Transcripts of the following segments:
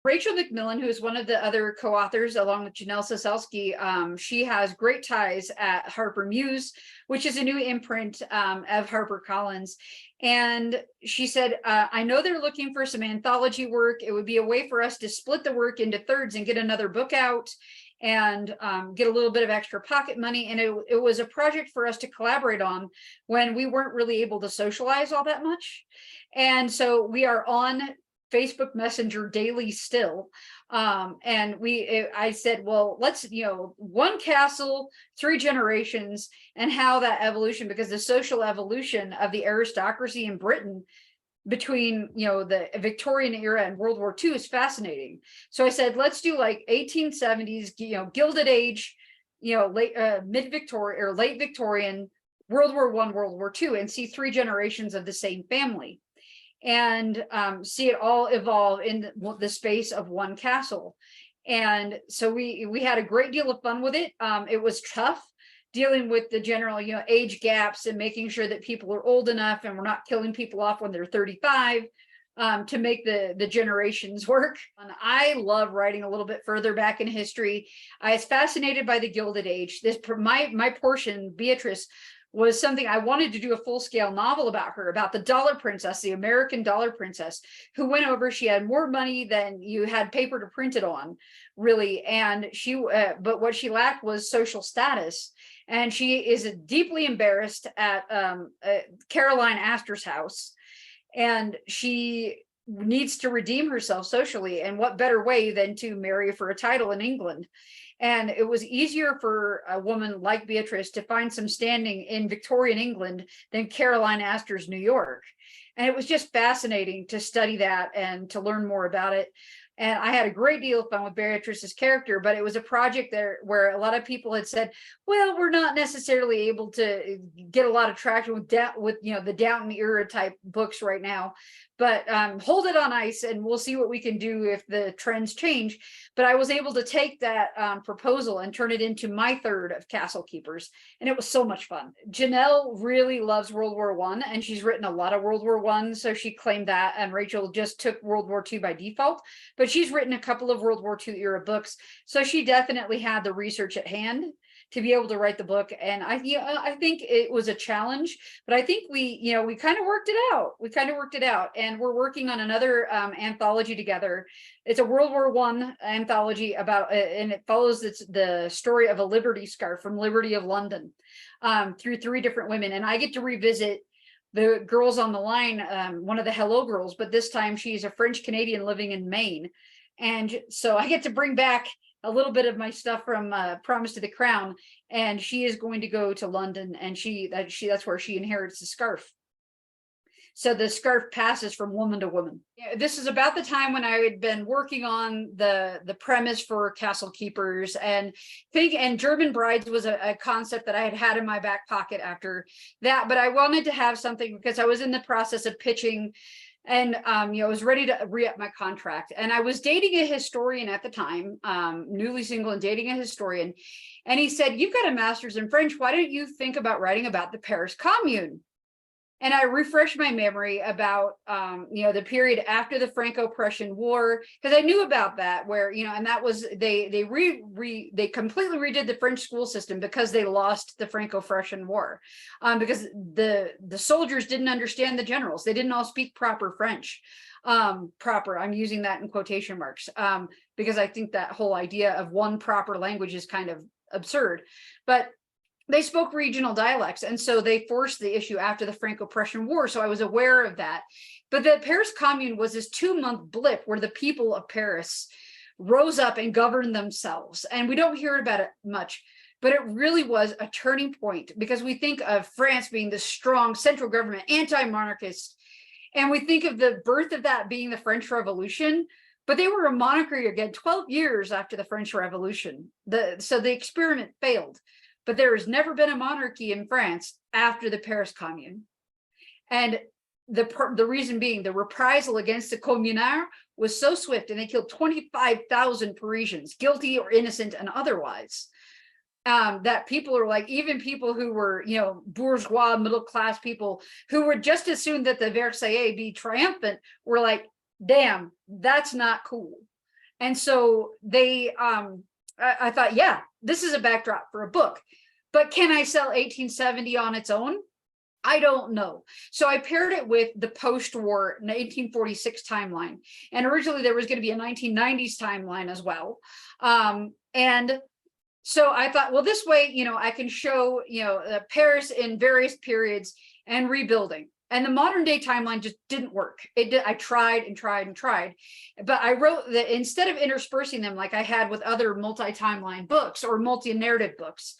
Rachel McMillan, who is one of the other co-authors along with Janelle Soselski, she has great ties at Harper Muse, which is a new imprint of HarperCollins. And she said, I know they're looking for some anthology work. It would be a way for us to split the work into thirds and get another book out and get a little bit of extra pocket money. And it was a project for us to collaborate on when we weren't really able to socialize all that much. And so we are on Facebook Messenger daily still. And I said, well, let's, one castle, 3 generations, and how that evolution, because the social evolution of the aristocracy in Britain between, the Victorian era and World War II is fascinating. So I said, let's do like 1870s, Gilded Age, late mid-Victorian or late Victorian, World War I, World War II, and see 3 generations of the same family. And see it all evolve in the space of one castle. And so we had a great deal of fun with it. It was tough dealing with the general, age gaps and making sure that people are old enough and we're not killing people off when they're 35 to make the generations work. And I love writing a little bit further back in history. I was fascinated by the Gilded Age. My portion, Beatrice, was something I wanted to do a full-scale novel about her, about the dollar princess, the American dollar princess, who went over, she had more money than you had paper to print it on, really. And but what she lacked was social status. And she is deeply embarrassed at Caroline Astor's house. And she needs to redeem herself socially. And what better way than to marry for a title in England? And it was easier for a woman like Beatrice to find some standing in Victorian England than Caroline Astor's New York. And it was just fascinating to study that and to learn more about it. And I had a great deal of fun with Beatrice's character, but it was a project there where a lot of people had said, well, we're not necessarily able to get a lot of traction with the Downton era type books right now, but hold it on ice and we'll see what we can do if the trends change. But I was able to take that proposal and turn it into my third of Castle Keepers. And it was so much fun. Janelle really loves World War I, and she's written a lot of World War I. So she claimed that, and Rachel just took World War II by default. But she's written a couple of World War II era books. So she definitely had the research at hand to be able to write the book. And I think it was a challenge, but I think we kind of worked it out. We kind of worked it out, and we're working on another anthology together. It's a World War I anthology about, and it follows the story of a Liberty scarf from Liberty of London through 3 different women. And I get to revisit the girls on the line, one of the Hello Girls, but this time she's a French Canadian living in Maine. And so I get to bring back a little bit of my stuff from Promise to the Crown, and she is going to go to London, and that's where she inherits the scarf. So the scarf passes from woman to woman. This is about the time when I had been working on the premise for Castle Keepers, and German Brides was a concept that I had in my back pocket after that, but I wanted to have something because I was in the process of pitching. And, I was ready to re-up my contract, and I was dating a historian at the time, newly single and dating a historian. And he said, you've got a master's in French. Why don't you think about writing about the Paris Commune? And I refreshed my memory about, the period after the Franco-Prussian War, because I knew about that, where, and that was, they completely redid the French school system because they lost the Franco-Prussian War, because the soldiers didn't understand the generals. They didn't all speak proper French. Proper, I'm using that in quotation marks, because I think that whole idea of one proper language is kind of absurd. But they spoke regional dialects, and so they forced the issue after the Franco-Prussian War. So I was aware of that. But the Paris Commune was this 2-month blip where the people of Paris rose up and governed themselves. And we don't hear about it much, but it really was a turning point, because we think of France being the strong central government, anti-monarchist, and we think of the birth of that being the French Revolution. But they were a monarchy again 12 years after the French Revolution. So the experiment failed. But there has never been a monarchy in France after the Paris Commune. And the reason being, the reprisal against the communards was so swift, and they killed 25,000 Parisians, guilty or innocent and otherwise, that people are like, even people who were, bourgeois, middle-class people who were just as soon that the Versailles be triumphant were like, damn, that's not cool. And so I thought, yeah, this is a backdrop for a book, but can I sell 1870 on its own? I don't know. So I paired it with the post-war 1846 timeline. And originally there was going to be a 1990s timeline as well. And so I thought, well, this way, I can show, Paris in various periods and rebuilding. And the modern day timeline just didn't work. I tried and tried and tried, but I wrote that instead of interspersing them like I had with other multi-timeline books or multi-narrative books,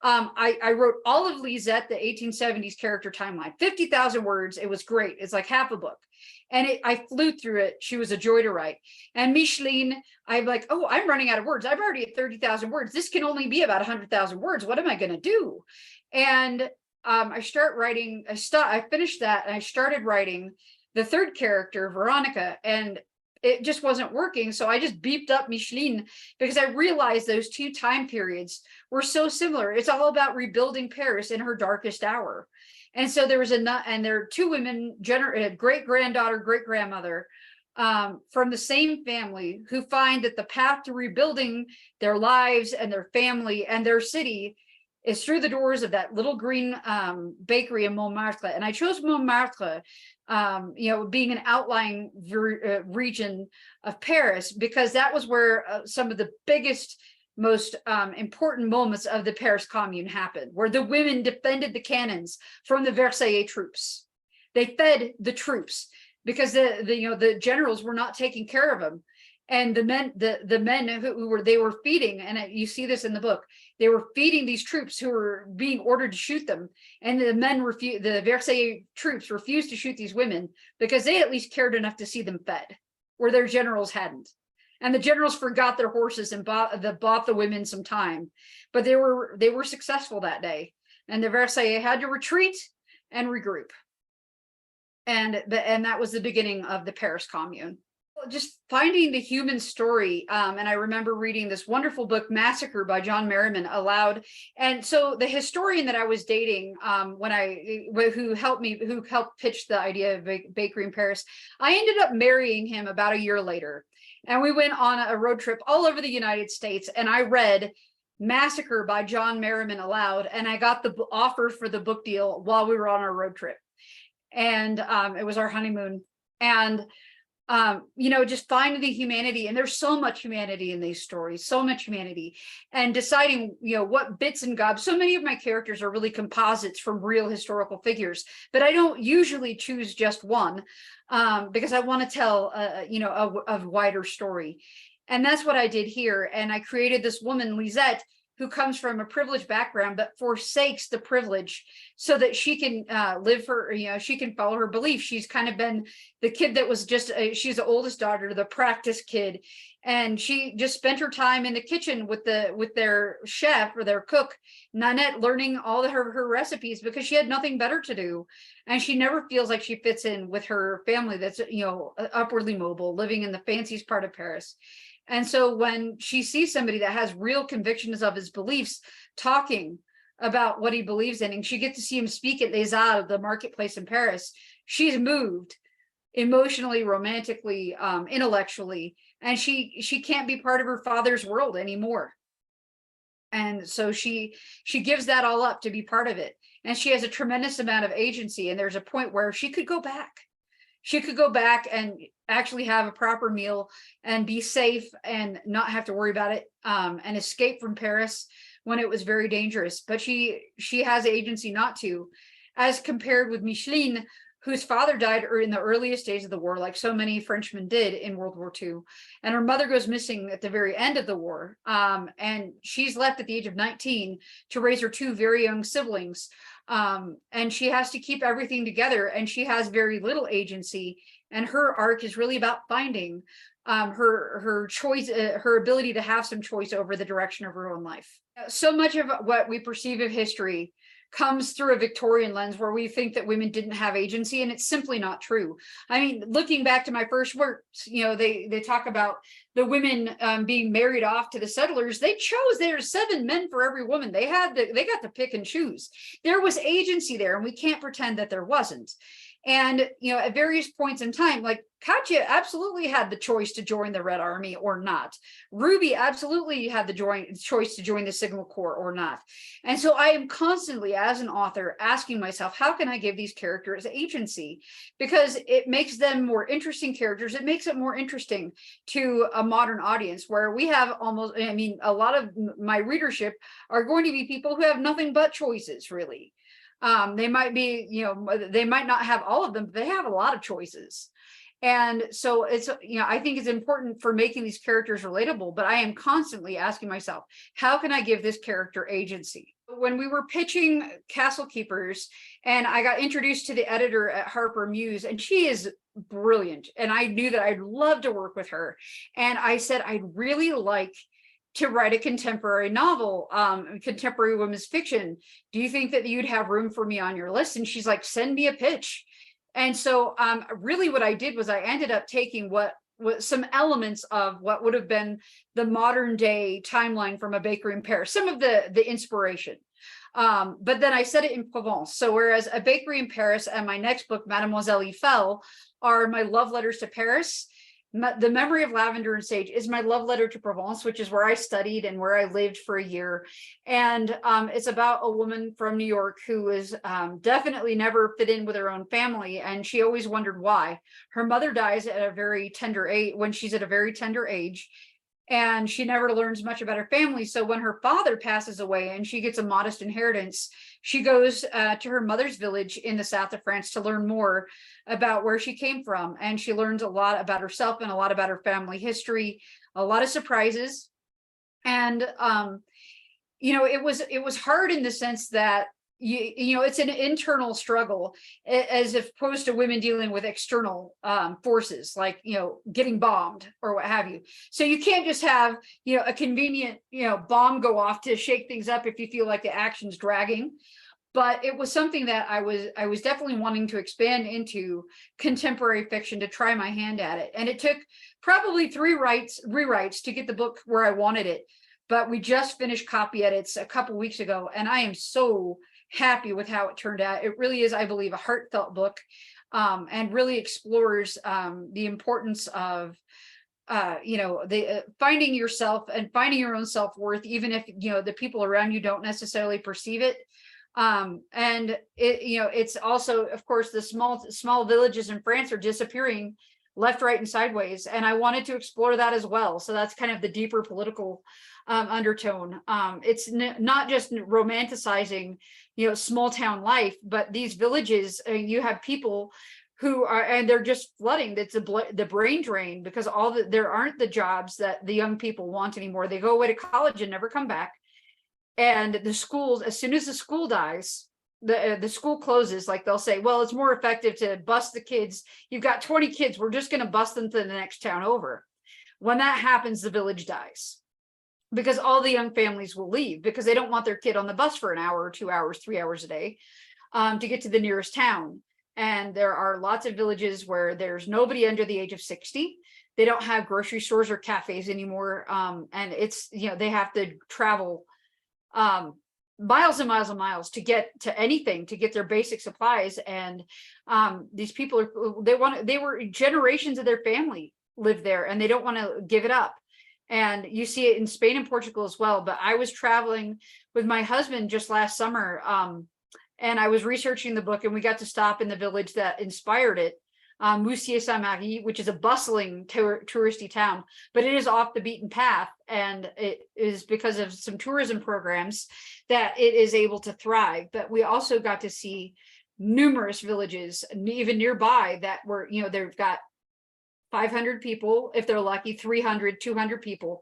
I wrote all of Lisette, the 1870s character timeline, 50,000 words. It was great. It's like half a book. And I flew through it. She was a joy to write. And Micheline, I'm like, oh, I'm running out of words. I'm already at 30,000 words. This can only be about 100,000 words. What am I going to do? And I start writing. I finished that and I started writing the third character, Veronica, and it just wasn't working. So I just beeped up Micheline because I realized those two time periods were so similar. It's all about rebuilding Paris in her darkest hour. And so there are two women, great-granddaughter, great-grandmother, from the same family who find that the path to rebuilding their lives and their family and their city is through the doors of that little green bakery in Montmartre. And I chose Montmartre, being an outlying region of Paris, because that was where some of the biggest, most important moments of the Paris Commune happened, where the women defended the cannons from the Versailles troops. They fed the troops because the generals were not taking care of them. And the men who they were feeding, and you see this in the book, they were feeding these troops who were being ordered to shoot them. And the Versailles troops refused to shoot these women because they at least cared enough to see them fed, where their generals hadn't. And the generals forgot their horses and bought the women some time, but they were successful that day. And the Versailles had to retreat and regroup. And that was the beginning of the Paris Commune. Just finding the human story. And I remember reading this wonderful book, Massacre by John Merriman, aloud. And so the historian that I was dating, who helped pitch the idea of bakery in Paris, I ended up marrying him about a year later. And we went on a road trip all over the United States. And I read Massacre by John Merriman aloud. And I got the offer for the book deal while we were on our road trip. And it was our honeymoon. And just finding the humanity, and there's so much humanity in these stories, so much humanity, and deciding, what bits and gobs. So many of my characters are really composites from real historical figures, but I don't usually choose just one, because I want to tell, a wider story. And that's what I did here. And I created this woman, Lisette, who comes from a privileged background, but forsakes the privilege so that she can she can follow her beliefs. She's kind of been the kid that was she's the oldest daughter, the practice kid. And she just spent her time in the kitchen with their chef or their cook, Nanette, learning all of her recipes because she had nothing better to do. And she never feels like she fits in with her family that's, upwardly mobile, living in the fanciest part of Paris. And so when she sees somebody that has real convictions of his beliefs, talking about what he believes in, and she gets to see him speak at Les Halles, the marketplace in Paris, she's moved emotionally, romantically, intellectually, and she can't be part of her father's world anymore. And so she gives that all up to be part of it. And she has a tremendous amount of agency. And there's a point where she could go back. She could go back and actually have a proper meal and be safe and not have to worry about it, and escape from Paris when it was very dangerous. But she has agency not to, as compared with Micheline, whose father died in the earliest days of the war, like so many Frenchmen did in World War II. And her mother goes missing at the very end of the war. And she's left at the age of 19 to raise her two very young siblings. And she has to keep everything together, and she has very little agency. And her arc is really about finding her choice, her ability to have some choice over the direction of her own life. So much of what we perceive of history comes through a Victorian lens where we think that women didn't have agency, and it's simply not true. I mean, looking back to my first works, they talk about the women being married off to the settlers. They chose, there's 7 men for every woman. They got to pick and choose. There was agency there, and we can't pretend that there wasn't. And, at various points in time, like Katya absolutely had the choice to join the Red Army or not. Ruby absolutely had the choice to join the Signal Corps or not. And so I am constantly, as an author, asking myself, how can I give these characters agency? Because it makes them more interesting characters. It makes it more interesting to a modern audience, where we have almost, a lot of my readership are going to be people who have nothing but choices, really. They might be, they might not have all of them, but they have a lot of choices. And so it's, I think it's important for making these characters relatable, but I am constantly asking myself, how can I give this character agency? When we were pitching Castle Keepers, and I got introduced to the editor at Harper Muse, and she is brilliant, and I knew that I'd love to work with her. And I said, I'd really like to write a contemporary novel, contemporary women's fiction. Do you think that you'd have room for me on your list? And she's like, send me a pitch. And so really what I did was I ended up taking what some elements of what would have been the modern day timeline from A Bakery in Paris, some of the inspiration. But then I set it in Provence. So whereas A Bakery in Paris and my next book, Mademoiselle Eiffel, are my love letters to Paris, The Memory of Lavender and Sage is my love letter to Provence, which is where I studied and where I lived for a year. And it's about a woman from New York who is definitely never fit in with her own family. And she always wondered why. Her mother dies at a very tender age, when she's at a very tender age. And she never learns much about her family. So when her father passes away and she gets a modest inheritance, she goes to her mother's village in the south of France to learn more about where she came from. And she learns a lot about herself and a lot about her family history, a lot of surprises. And, it was hard in the sense that it's an internal struggle, as opposed to women dealing with external forces, like getting bombed or what have you. So you can't just have a convenient bomb go off to shake things up if you feel like the action's dragging. But it was something that I was definitely wanting to expand into contemporary fiction, to try my hand at it. And it took probably 3 rewrites to get the book where I wanted it. But we just finished copy edits a couple weeks ago, and I am so happy with how it turned out. It really is, I believe, a heartfelt book, and really explores the importance of finding yourself and finding your own self-worth, even if the people around you don't necessarily perceive it. And it's also, of course, the small villages in France are disappearing left, right, and sideways, and I wanted to explore that as well. So that's kind of the deeper political undertone. It's not just romanticizing small town life, but these villages, you have people who are, and they're just flooding. That's the brain drain, because there aren't the jobs that the young people want anymore. They go away to college and never come back. And the schools, as soon as the school dies, the school closes. Like they'll say, well, it's more effective to bus the kids. You've got 20 kids, we're just going to bus them to the next town over. When that happens, the village dies, because all the young families will leave, because they don't want their kid on the bus for an hour or 2 hours, 3 hours a day to get to the nearest town. And there are lots of villages where there's nobody under the age of 60. They don't have grocery stores or cafes anymore. And it's, they have to travel miles and miles and miles to get to anything, to get their basic supplies. And these people they were generations of their family live there, and they don't want to give it up. And you see it in Spain and Portugal as well. But I was traveling with my husband just last summer, and I was researching the book, and we got to stop in the village that inspired it, Moussier-Saint-Marie, which is a bustling touristy town, but it is off the beaten path. And it is because of some tourism programs that it is able to thrive. But we also got to see numerous villages, even nearby, that were, they've got 500 people, if they're lucky, 300, 200 people.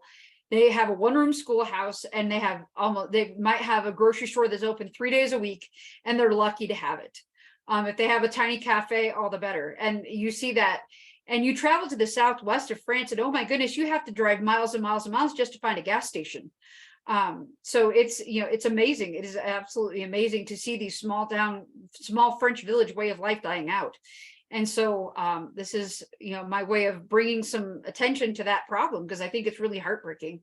They have a one-room schoolhouse, and they might have a grocery store that's open 3 days a week, and they're lucky to have it. If they have a tiny cafe, all the better. And you see that, and you travel to the southwest of France, and oh my goodness, you have to drive miles and miles and miles just to find a gas station. So it's, it's amazing. It is absolutely amazing to see these small French village way of life dying out. And so this is, my way of bringing some attention to that problem, because I think it's really heartbreaking.